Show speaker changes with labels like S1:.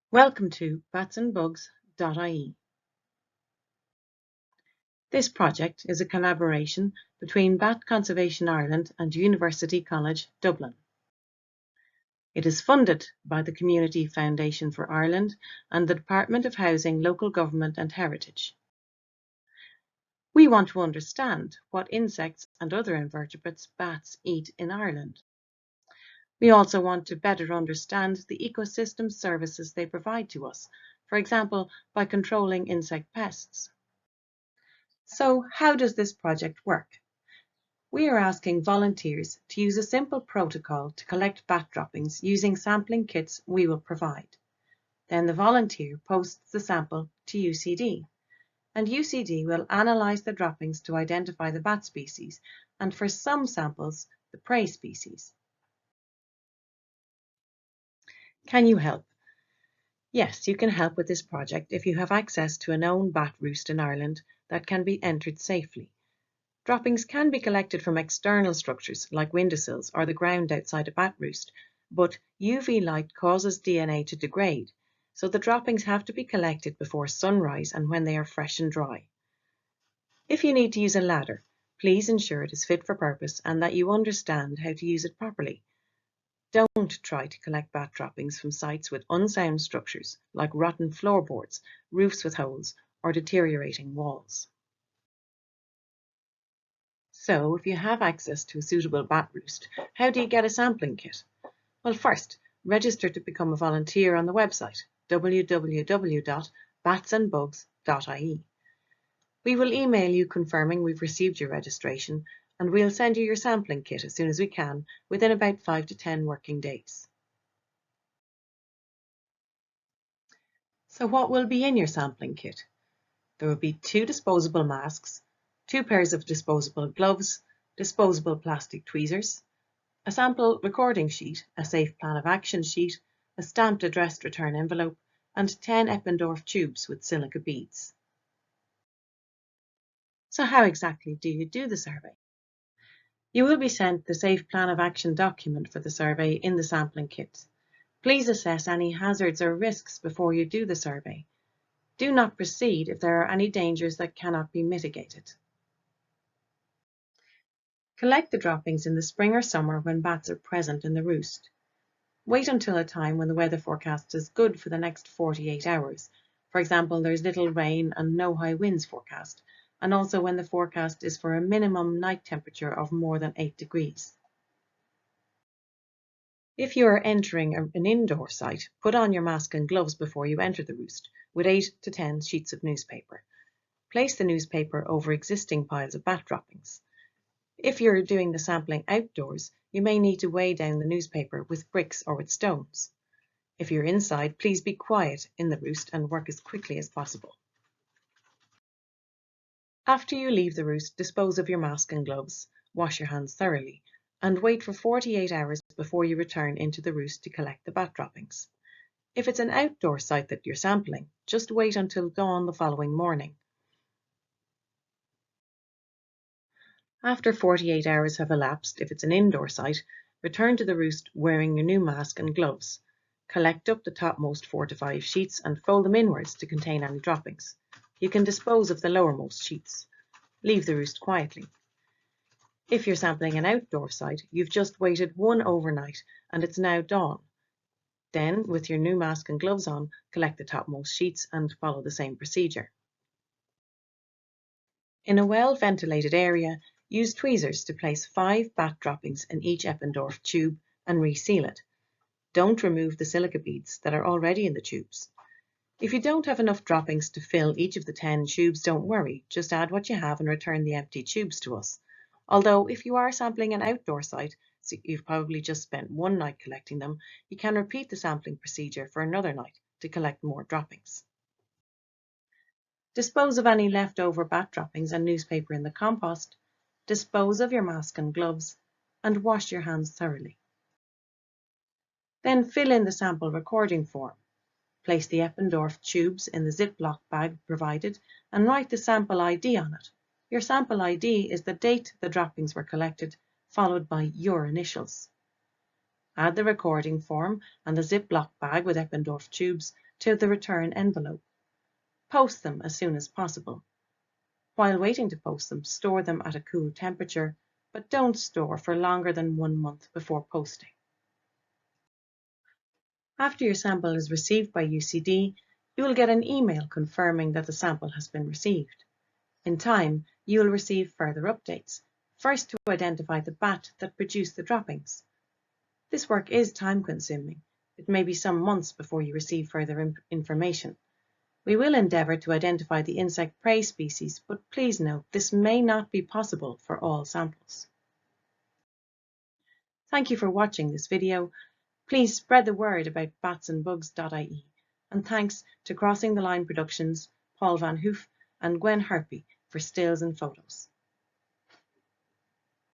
S1: Welcome to BatsAndBugs.ie. This project is a collaboration between Bat Conservation Ireland and University College Dublin. It is funded by the Community Foundation for Ireland and the Department of Housing, Local Government and Heritage. We want to understand what insects and other invertebrates bats eat in Ireland. We also want to better understand the ecosystem services they provide to us, for example, by controlling insect pests. So how does this project work? We are asking volunteers to use a simple protocol to collect bat droppings using sampling kits we will provide. Then the volunteer posts the sample to UCD, and UCD will analyse the droppings to identify the bat species, and for some samples, the prey species. Can you help? Yes, you can help with this project if you have access to a known bat roost in Ireland that can be entered safely. Droppings can be collected from external structures like windowsills or the ground outside a bat roost, but UV light causes DNA to degrade, so the droppings have to be collected before sunrise and when they are fresh and dry. If you need to use a ladder, please ensure it is fit for purpose and that you understand how to use it properly. Don't try to collect bat droppings from sites with unsound structures like rotten floorboards, roofs with holes, or deteriorating walls. So, if you have access to a suitable bat roost, how do you get a sampling kit? Well, first, register to become a volunteer on the website www.BatsAndBugs.ie. We will email you confirming we've received your registration, and we'll send you your sampling kit as soon as we can, within about 5 to 10 working days. So what will be in your sampling kit? There will be 2 disposable masks, 2 pairs of disposable gloves, disposable plastic tweezers, a sample recording sheet, a safe plan of action sheet, a stamped addressed return envelope, and 10 Eppendorf tubes with silica beads. So how exactly do you do the survey? You will be sent the safe plan of action document for the survey in the sampling kit. Please assess any hazards or risks before you do the survey. Do not proceed if there are any dangers that cannot be mitigated. Collect the droppings in the spring or summer when bats are present in the roost. Wait until a time when the weather forecast is good for the next 48 hours. For example, there's little rain and no high winds forecast, and also when the forecast is for a minimum night temperature of more than 8 degrees. If you are entering an indoor site, put on your mask and gloves before you enter the roost, with 8 to 10 sheets of newspaper. Place the newspaper over existing piles of bat droppings. If you're doing the sampling outdoors, you may need to weigh down the newspaper with bricks or with stones. If you're inside, please be quiet in the roost and work as quickly as possible. After you leave the roost, dispose of your mask and gloves, wash your hands thoroughly, and wait for 48 hours before you return into the roost to collect the bat droppings. If it's an outdoor site that you're sampling, just wait until dawn the following morning. After 48 hours have elapsed, if it's an indoor site, return to the roost wearing your new mask and gloves. Collect up the topmost 4 to 5 sheets and fold them inwards to contain any droppings. You can dispose of the lowermost sheets. Leave the roost quietly. If you're sampling an outdoor site, you've just waited one overnight and it's now dawn. Then, with your new mask and gloves on, collect the topmost sheets and follow the same procedure. In a well-ventilated area, use tweezers to place 5 bat droppings in each Eppendorf tube and reseal it. Don't remove the silica beads that are already in the tubes. If you don't have enough droppings to fill each of the 10 tubes, don't worry, just add what you have and return the empty tubes to us. Although if you are sampling an outdoor site, so you've probably just spent one night collecting them, you can repeat the sampling procedure for another night to collect more droppings. Dispose of any leftover bat droppings and newspaper in the compost, dispose of your mask and gloves, and wash your hands thoroughly. Then fill in the sample recording form. Place the Eppendorf tubes in the Ziploc bag provided and write the sample ID on it. Your sample ID is the date the droppings were collected, followed by your initials. Add the recording form and the Ziploc bag with Eppendorf tubes to the return envelope. Post them as soon as possible. While waiting to post them, store them at a cool temperature, but don't store for longer than 1 month before posting. After your sample is received by UCD, you will get an email confirming that the sample has been received. In time, you will receive further updates, first to identify the bat that produced the droppings. This work is time-consuming. It may be some months before you receive further information. We will endeavour to identify the insect prey species, but please note this may not be possible for all samples. Thank you for watching this video. Please spread the word about BatsAndBugs.ie, and thanks to Crossing the Line Productions, Paul Van Hoof and Gwen Herpy for stills and photos.